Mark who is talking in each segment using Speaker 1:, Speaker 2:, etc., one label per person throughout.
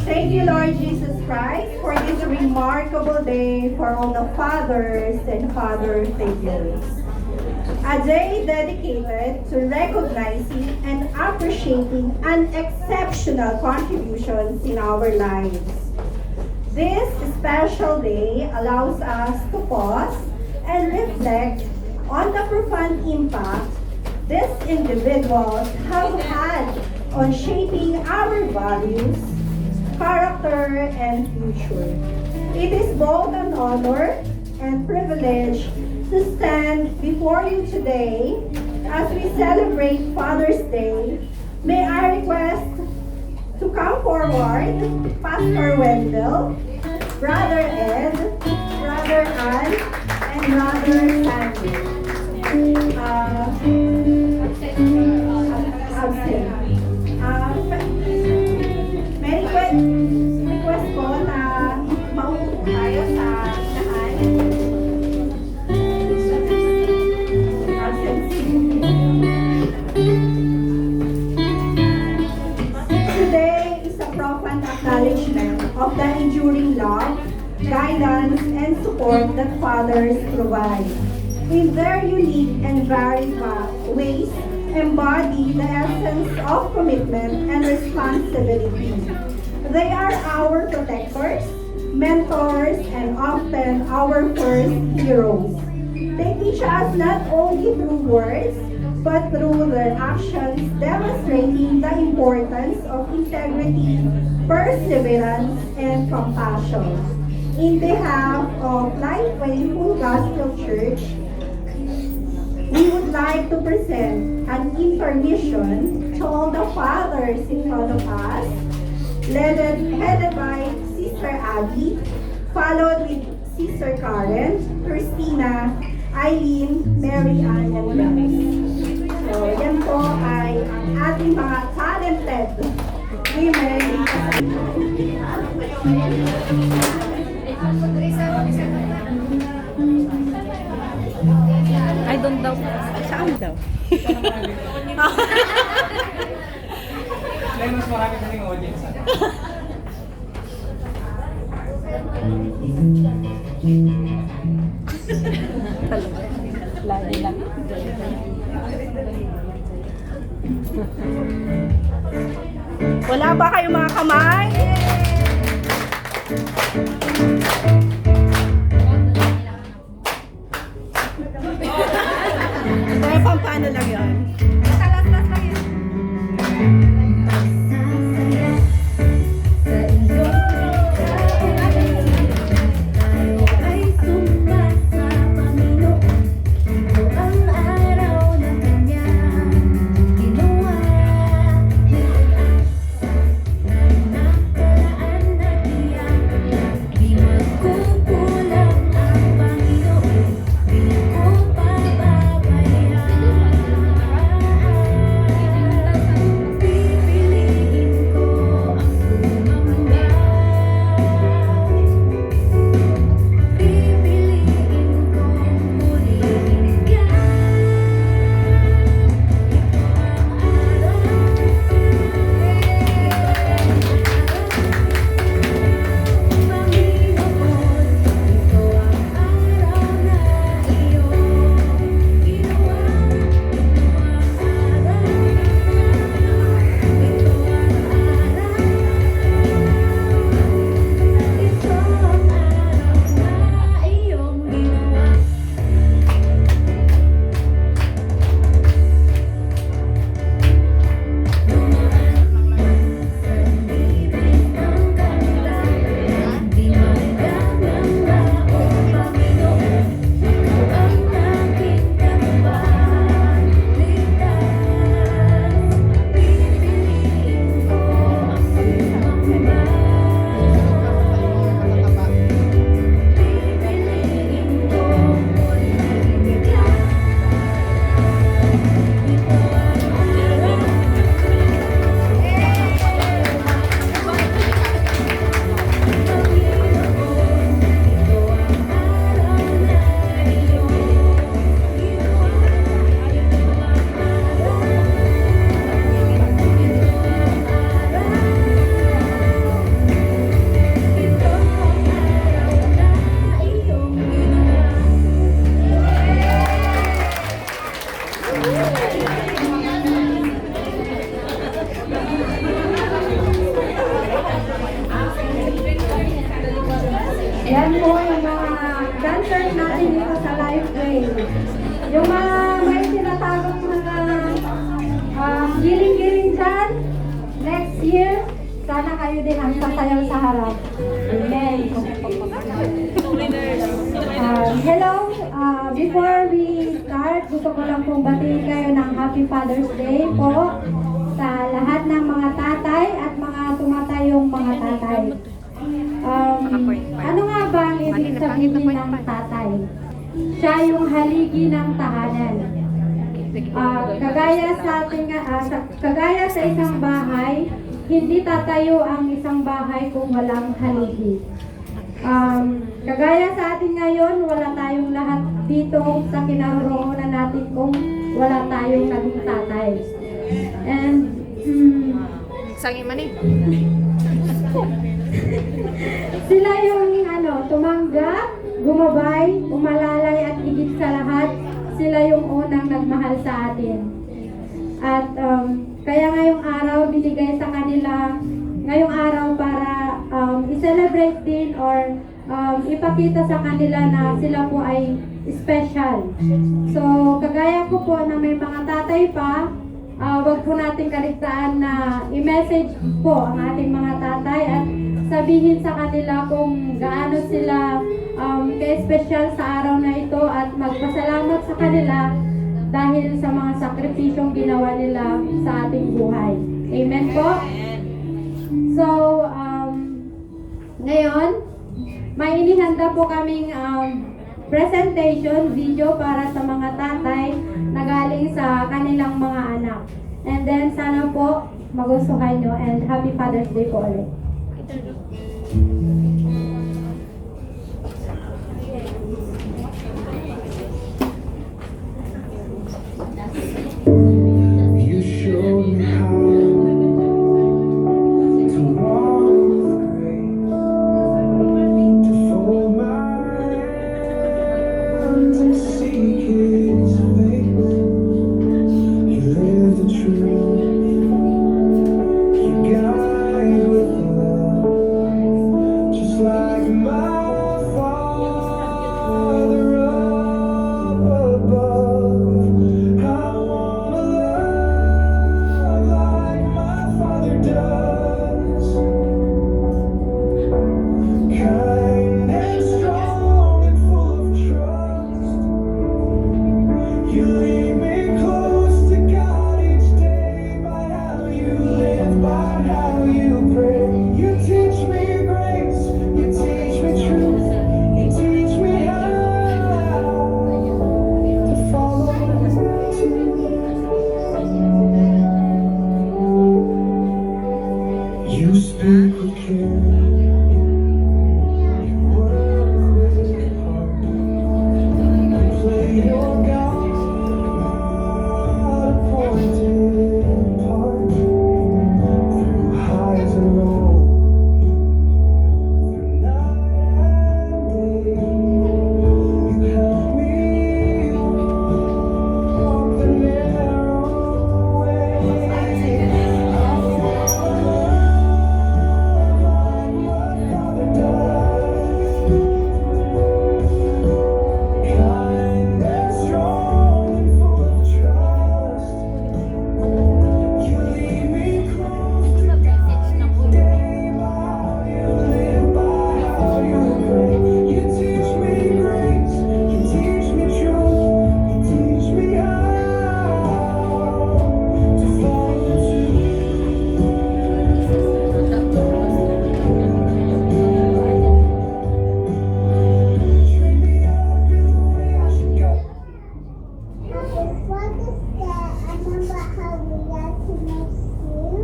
Speaker 1: Thank you, Lord Jesus Christ, for this remarkable day for all the fathers and father figures. A day dedicated to recognizing and appreciating an exceptional contributions in our lives. This special day allows us to pause and reflect on the profound impact these individuals have had on shaping our values, character, and future. It is both an honor and privilege to stand before you today as we celebrate Father's Day. May I request to come forward Pastor Wendell, Brother Ed, Brother Ann, and Brother Sandy. Absent. May request po na maupo tayo sa unahan. Today is a profound acknowledgement of the enduring love, guidance, and support that fathers provide. In their unique and varied ways, embody the essence of commitment and responsibility. They are our protectors, mentors, and often our first heroes. They teach us not only through words, but through their actions, demonstrating the importance of integrity, perseverance, and compassion. In behalf of Lifeway Full Gospel Church, we would like to present an intermission to all the fathers in front of us, headed by Sister Abby, followed with Sister Karen, Christina, Eileen, Mary Ann, and Rose. So, yan po ay ang ating mga talented women.
Speaker 2: I don't daw. Saan daw?
Speaker 3: Dahil mas marami kaming audience.
Speaker 2: Lagi lang.
Speaker 1: Wala ba kayong mga kamay? Kaya pampano lang yun. Talas-tas lang yun. Yan po yung mga dancers natin dito sa Life Way. Yung mga may tinatagong mga giling-giling dyan, next year, sana kayo din ang sasayaw sa harap. Amen. Hello, before we start, gusto ko lang pong batiin kayo ng Happy Father's Day po sa lahat ng mga tatay at mga tumatayong mga tatay. Ano nga ba ang ibig sabihin ng tatay? Siya yung haligi ng tahanan. Kagaya sa isang bahay, hindi tatayo ang isang bahay kung walang haligi. Kagaya sa atin ngayon, wala tayong lahat dito sa kinaroroonan natin kung wala tayong naging tatay. And
Speaker 2: Sangi man eh.
Speaker 1: sila yung tumanggap, gumabay, umalalay at higit sa lahat, sila yung unang nagmahal sa atin. At kaya ngayong araw binigay sa kanila ngayong araw para i-celebrate din or ipakita sa kanila na sila po ay special. So kagaya ko po na may mga tatay pa, wag po natin kaligtaan na i-message po ang ating mga tatay at sabihin sa kanila kung gaano sila ka-special sa araw na ito at magpasalamat sa kanila dahil sa mga sakripisyong ginawa nila sa ating buhay. Amen po? So, ngayon, may inihanda po kaming presentation video para sa mga tatay na galing sa kanilang mga anak. And then, sana po magustuhan nyo and Happy Father's Day po ulit.
Speaker 3: You showed me how to walk with grace, to fold my hands and seek His face. You live the truth, you guide with love, just like my Father up above. I wanna love like my Father does, kind and strong and full of trust. You lead me close to God each day by how you live, by how you pray. You teach me grace, you teach me truth, you teach me how to follow too. You speak with care, you work with heart, you play your God-appointed part through highs and lows, through night and day. You help me walk the narrow way. I wanna love like my Father does, kind and strong and full of trust. You lead me close to God each day by how you live, by how you pray. You teach me grace, you teach me truth, you teach me how to follow too. Train me up in the way I should go.
Speaker 4: Before the start, I remember how we got to know you,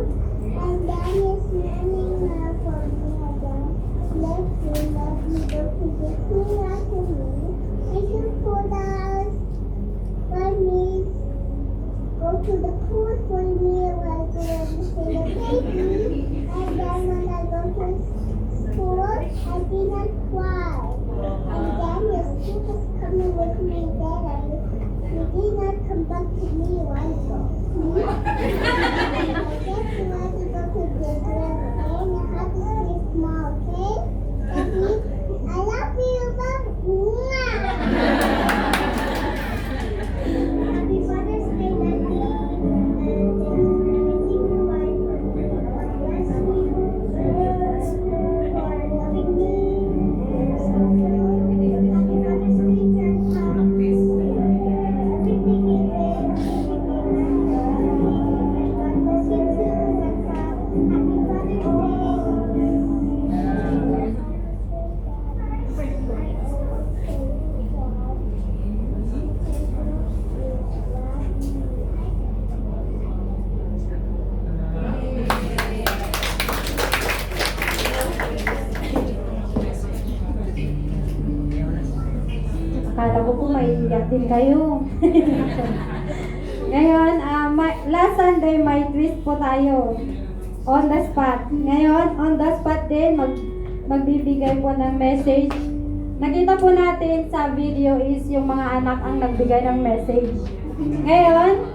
Speaker 4: and then it's learning now for me again. Let me go to the school after me. If you put us for me, go to the pool for me while going to the baby, and then when I go to school, I didn't cry. And then your students coming with me there, and you did not come back to me once ago. I guess you want to go to the grave, okay? And you have to stay small, okay? Baby, I love
Speaker 5: Akala ko po maiiyak din kayo. Ngayon, last Sunday may twist po tayo. On the spot. Ngayon, on the spot din, magbibigay po ng message. Nakita po natin sa video is yung mga anak ang nagbigay ng message. Ngayon,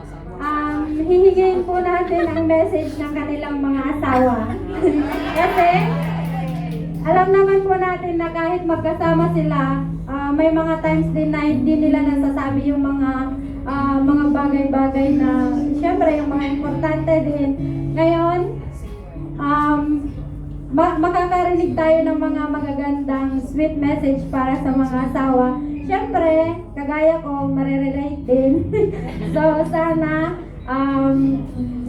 Speaker 5: hihingiin po natin ang message ng kanilang mga asawa. Kasi, alam naman po natin na kahit magkasama sila, may mga times din na hindi nila nasasabi yung mga bagay-bagay na syempre yung mga importante din. Ngayon, makakarinig tayo ng mga magagandang sweet message para sa mga asawa. Syempre, kagaya ko, marirelate din. So, sana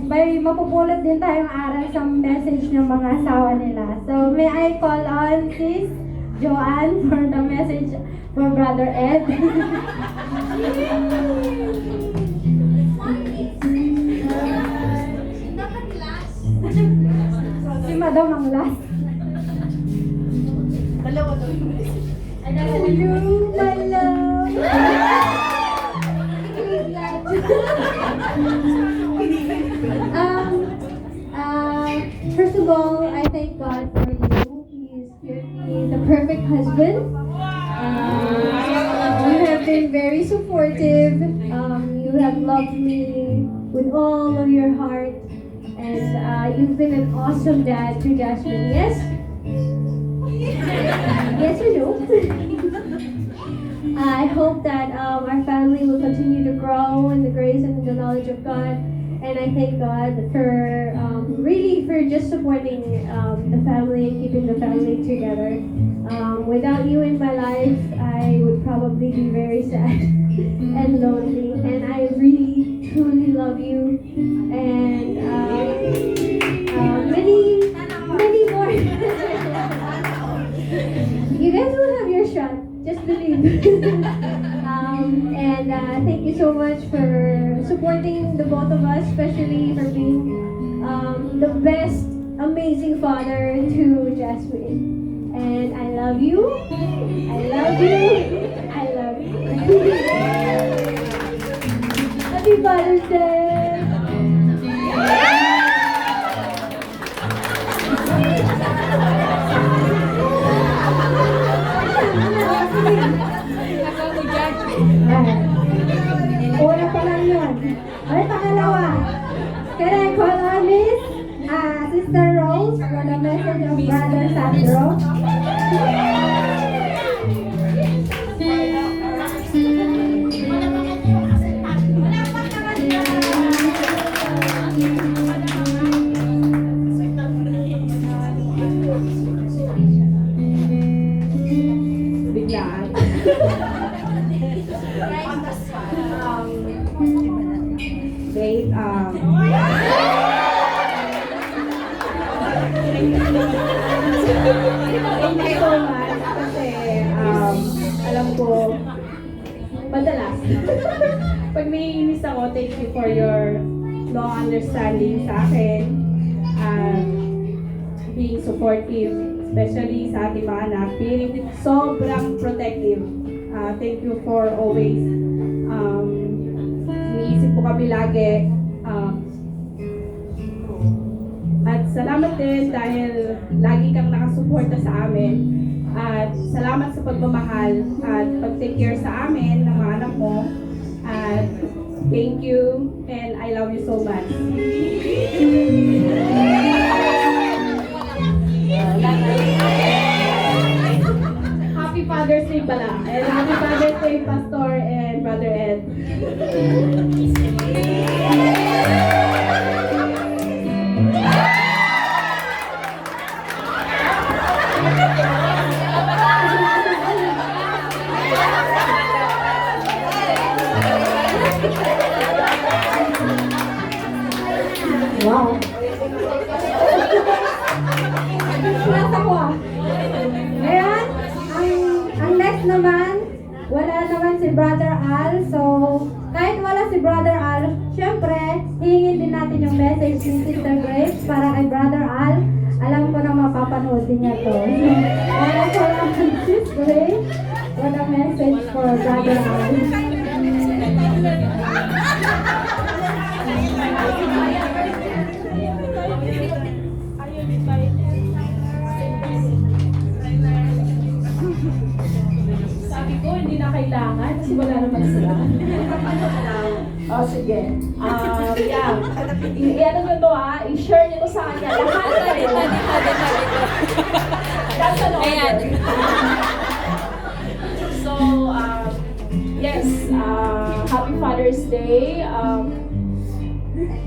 Speaker 5: may mapupulot din tayong aral sa message ng mga asawa nila. So, may I call on sis Joanne for the message for Brother Ed. Si Madam ang last.
Speaker 2: Dalawa daw.
Speaker 5: Hello, my love. First of all, I thank God for you. He's given me the perfect husband. You have been very supportive. You have loved me with all of your heart. And you've been an awesome dad to Jasmine. Yes? Yes or no? I hope that our family will continue to grow in the grace and the knowledge of God. And I thank God for really for just supporting the family and keeping the family together. Without you in my life, I would probably be very sad and lonely. And I really, truly love you. And many more. You guys will have your shot. Just believe. And thank you so much for supporting the both of us, especially for being the best, amazing father to Jasmine. And I love you. I love you. I love you. Happy Father's Day. Una pa lang yun. Ay, pangalawa. Can I call on Miss Sister Rose for the message of Brother Sandro?
Speaker 1: Biglaan. Babe, thank you so much kasi alam ko madalas pag naiinis ako, thank you for your long understanding sa akin and being supportive, especially sa ating mga anak, being sobrang protective. Thank you for always iniisip po kami lagi. At salamat din dahil lagi kang nakasuporta sa amin. At salamat sa pagmamahal at pag-take care sa amin ng mga anak mo. At thank you and I love you so much. Happy Father's Day pala. And happy Father's Day, Pastor and Brother Ed.
Speaker 5: Wow. Plus ako ah. Ngayon, ang next naman, wala naman si Brother Al. So, kahit wala si Brother Al, syempre, hihingin din natin yung message ni Sister Grace para kay Brother Al. Alam ko na mapapanood din niya to. Wala ko lang si Sis Grace. Wala message for Brother Al.
Speaker 6: Sabi ko, hindi na kailangan kasi wala naman sila. Oh, sige. Yeah. I-ano nyo to i-share nyo to sa kanya. Lahat kayo. That's an order. So, yes, Happy Father's Day.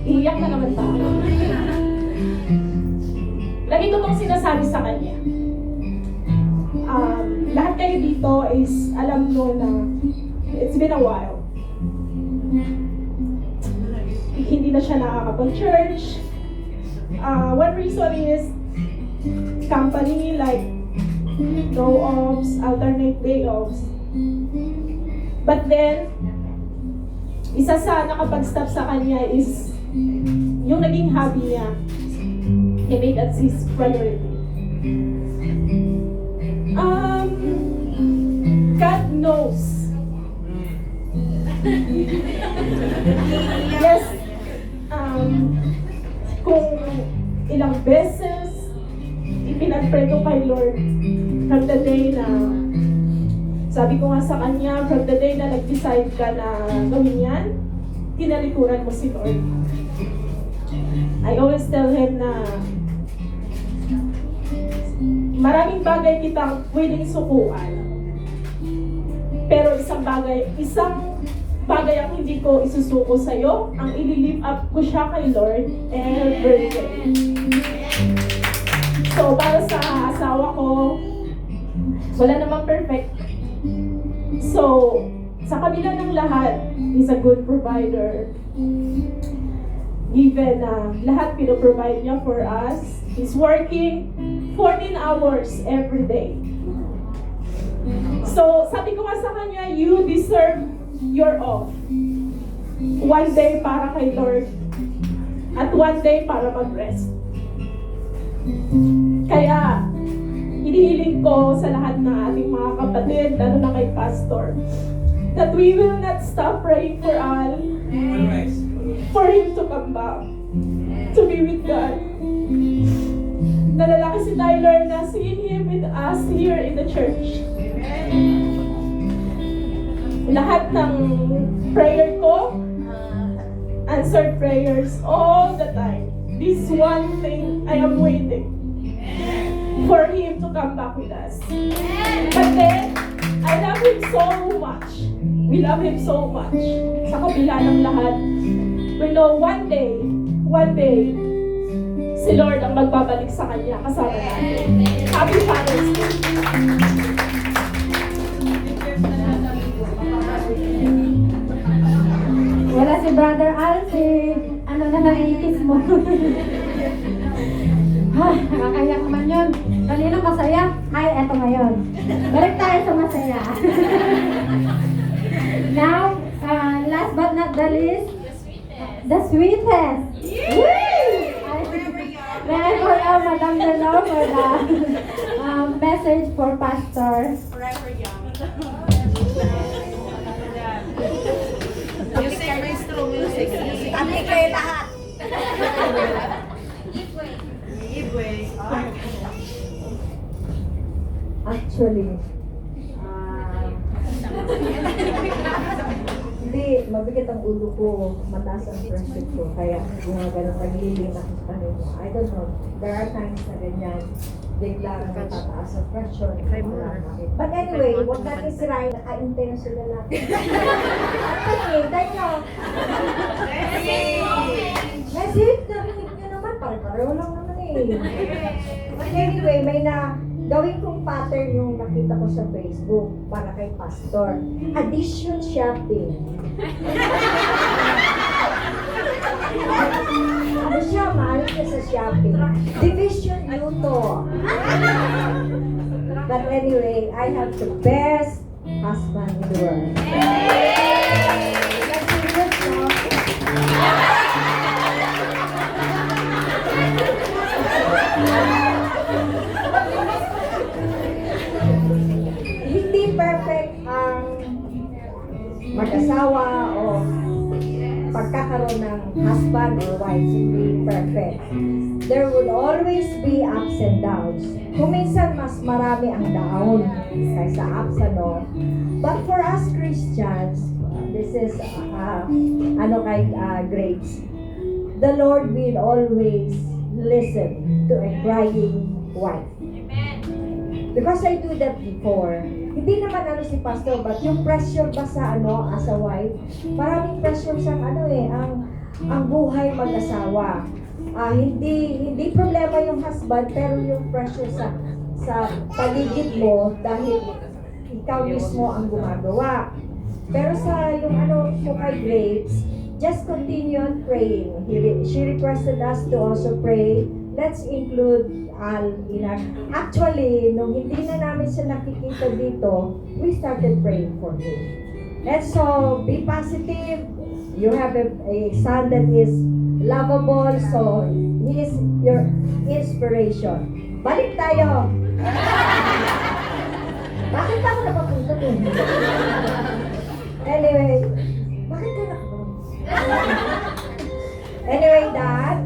Speaker 6: Iiyak na naman tayo. Lagi ko tong sinasabi sa kanya. Lahat kayo dito is alam mo na it's been a while. Hindi na siya nakakapag-church. One reason is company like no offs, alternate day offs. But then, isa sa nakapag-stop sa kanya is yung naging hobby niya. He made that his priority. God knows. Yes. Kung ilang beses ipinag-pray ko kay Lord from the day na sabi ko nga sa kanya, from the day na nag-decide ka na gawin yan, tinalikuran mo si Lord. I always tell him na maraming bagay kitang pwedeng sukuan. Pero isang bagay ang hindi ko isusuko sa'yo, ang i-lift up ko siya kay Lord every day. So, para sa asawa ko, wala namang perfect. So, sa kabila ng lahat, he's a good provider. Given na lahat pinoprovide niya for us, he's working 14 hours every day. So, sabi ko nga sa kanya, you deserve your off. One day para kay Lord, at one day para mag-rest. Kaya, hinihiling ko sa lahat ng ating mga kapatid, lalo na kay Pastor, that we will not stop praying for Al, for him to come back, to be with God. Nalalaki si Tyler na seeing him with us here in the church. Lahat ng prayer ko, answered prayers all the time. This one thing I am waiting for him to come back with us. But then, I love him so much. We love him so much. Sa kabila ng lahat, we know one day, si Lord ang magbabalik sa kanya kasama natin. Happy Father's Day!
Speaker 5: Wala si Brother Al, ano na naiikis mo. Ay, nakakayak naman yun. Kanina masaya. Ay, eto ngayon. Balik tayo sa masaya. Now, last but not the least, the sweetest. May I call out Madam Delo for the message for Pastor.
Speaker 2: Forever young. Music, maestro, music.
Speaker 1: Kami kayo lahat.
Speaker 7: Actually, hindi, mabigat ang ulo ko, mataas ang pressure ko, kaya gumagano, nagliling ako sa kanila. I don't know, there are times na ganyan, bigla na tataas ang pressure. But anyway, huwag natin sirain na intentional natin. Tayo nyo. Message, narinig nyo naman, pare-pareho lang naman eh. But anyway, may gawin kong pattern yung nakita ko sa Facebook para kay Pastor. Addition shopping. Ano siya, mahal siya sa shopping. Division luto. But anyway, I have the best husband in the world. That's serious, no? Hindi perfect husband or wives, hindi perfect. There would always be ups and downs. Kung minsan mas marami ang down kaysa ups, ano. But for us Christians, this is Grace. The Lord will always listen to a crying wife. Because I do that before. Hindi naman si pastor, but yung pressure ba sa as a wife, maraming pressure sa ang buhay mag-asawa. Hindi problema yung husband, pero yung pressure sa paligid mo dahil ikaw mismo ang gumagawa. Pero sa yung po kay Grace, just continue on praying. She requested us to also pray. Let's include Al in our... Actually, nung hindi na namin siya nakikita dito, we started praying for him. And so, be positive. You have a son that is lovable, so he is your inspiration. Balik tayo! Bakit ako napapunta dun? Anyway, bakit ka Anyway, Dad,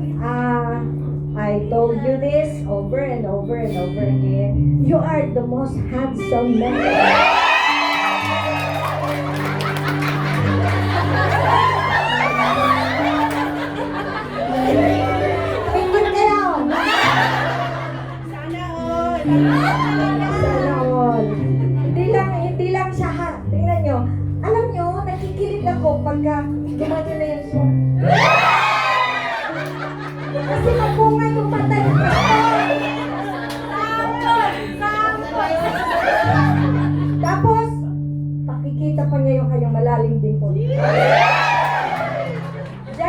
Speaker 7: I told you this over and over and over again. You are the most handsome man. Pingin kayo!
Speaker 1: Sana all!
Speaker 7: Sana all. Hindi lang siya ha. Tingnan nyo. Alam nyo, nakikilig ako pagka gumano na yung siya. Kasi magbunga yung mata niya. Tapos, pakikita pa niya yung kanyang malalim din po. Diyan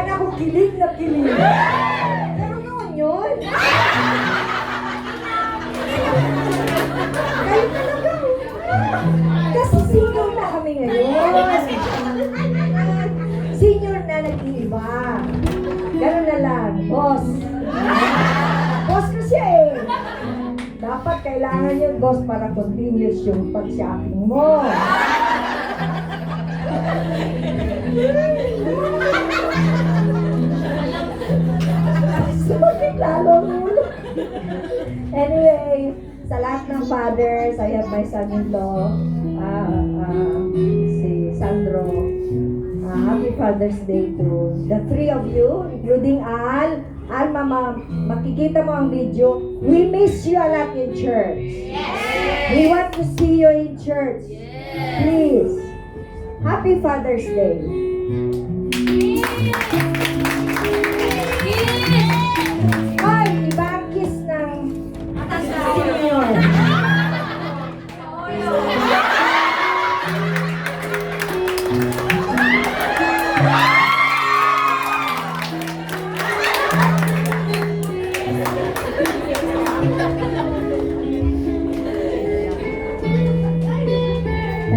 Speaker 7: ako kilig na kilig. Pero noon yun. Kayo talaga. Kasi senior na kami ngayon. Senior na nag-iiba. Ganun na lang, boss. Boss ko siya eh. Dapat kailangan yung boss para continuous yung pag-shopping mo. Sumakit lalo ulo. Anyway, sa lahat ng fathers, I have my son-in-law, si Sandro. Happy Father's Day to the three of you, including Al. Al, Mama, makikita mo ang video. We miss you a lot in church. Yes. We want to see you in church. Yes. Please. Happy Father's Day. Ay, iba ang kiss ng senior.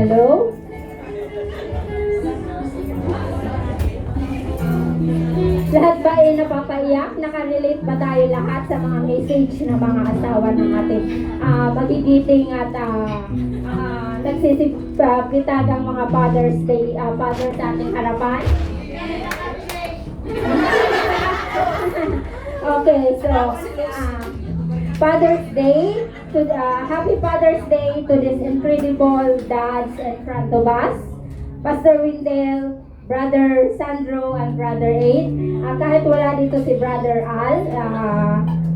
Speaker 7: Hello? Lahat ba ay napapaiyak? Nakarelate ba tayo lahat sa mga message ng mga asawa ng ating magigiting at nagsisipitagang mga Father's Day, Father sa ating harapan? Okay, so Father's Day, Happy Father's Day to this incredible dads in front of us, Pastor Windel, Brother Sandro, and Brother Aid. Kahit wala dito si Brother Al,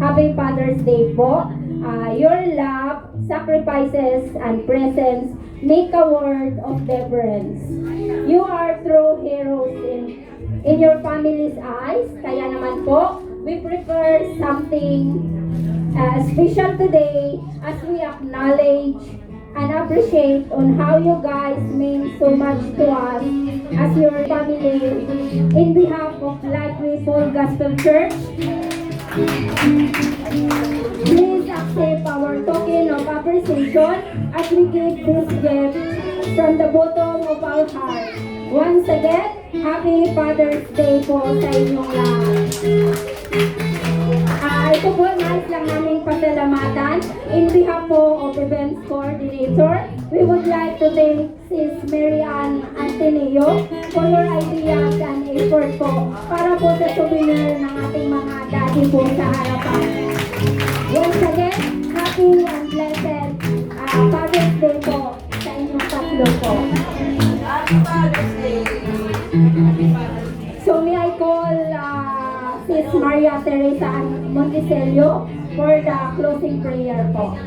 Speaker 7: Happy Father's Day po. Your love, sacrifices, and presence make a world of difference. You are true heroes in your family's eyes. Kaya naman po, we prepare something special today as we acknowledge and appreciate on how you guys mean so much to us as your family. In behalf of Likely Full Gospel Church, please accept our token of appreciation as we give this gift from the bottom of our heart. Once again, Happy Father's Day po sa inyong lahat. Ito po, nais lang namin pasalamatan in behalf po of
Speaker 5: Events Coordinator. We would like to thank Sis Mary Ann Antenio for your ideas and effort po para po sa souvenir ng ating mga daddy po sa harapan. Once again, happy and blessed Father's Day po sa inyong tatlo po. So may I call Sis Maria Teresa Monticelio for the closing prayer po.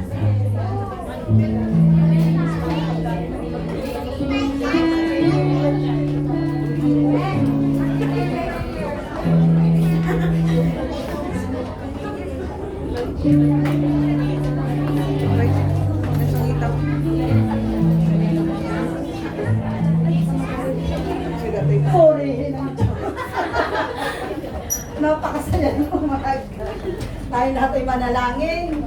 Speaker 8: Napakasaya ng umaga. Tayo natin manalangin.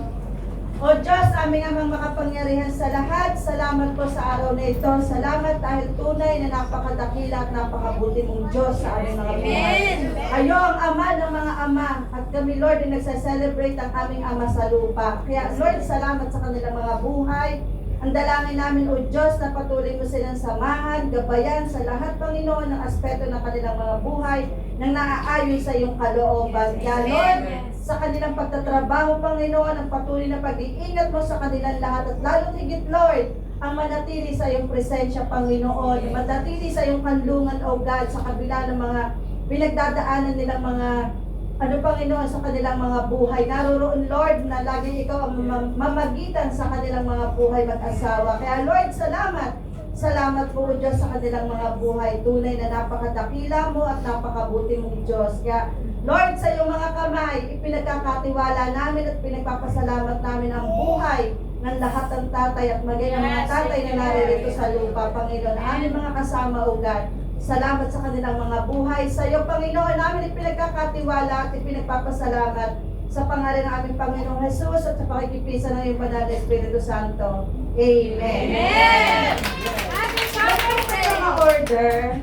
Speaker 8: O Diyos, aming amang makapangyarihan sa lahat, salamat po sa araw na ito. Salamat dahil tunay na napakadakila at napakabuti mong Diyos sa aming mga buhay. Kayo ang ama ng mga ama at kami Lord ay nagsa-celebrate ang aming ama sa lupa. Kaya Lord, salamat sa kanilang mga buhay. Ang dalangin namin, O Diyos, na patuloy mo silang samahan, gabayan sa lahat, Panginoon, ng aspeto ng kanilang mga buhay nang naaayon sa iyong kalooban. Kaya, Lord, sa kanilang pagtatrabaho, Panginoon, ang patuloy na pag-iingat mo sa kanilang lahat at lalong higit, Lord, ang manatili sa iyong presensya, Panginoon, manatili sa iyong kanlungan, O God, sa kabila ng mga pinagdadaanan nilang mga Panginoon, sa kanilang mga buhay. Naroroon, Lord, na lagi ikaw ang mamagitan sa kanilang mga buhay mag-asawa. Kaya, Lord, salamat. Salamat po, Diyos, sa kanilang mga buhay. Tunay na napakadakila mo at napakabuti mong Diyos. Kaya, Lord, sa iyong mga kamay, ipinagkakatiwala namin at pinagpapasalamat namin ang buhay ng lahat ng tatay at maging ang mga tatay na naririto sa lupa, Panginoon. Aming mga kasama, O God. Salamat sa kanilang mga buhay. Sa iyo, Panginoon, namin ipinagkakatiwala at ipinagpapasalamat sa pangalan ng aming Panginoong Jesus at sa pakikipisa ng iyong banal na Espiritu Santo. Amen. Amen! Happy Father's Day! Order.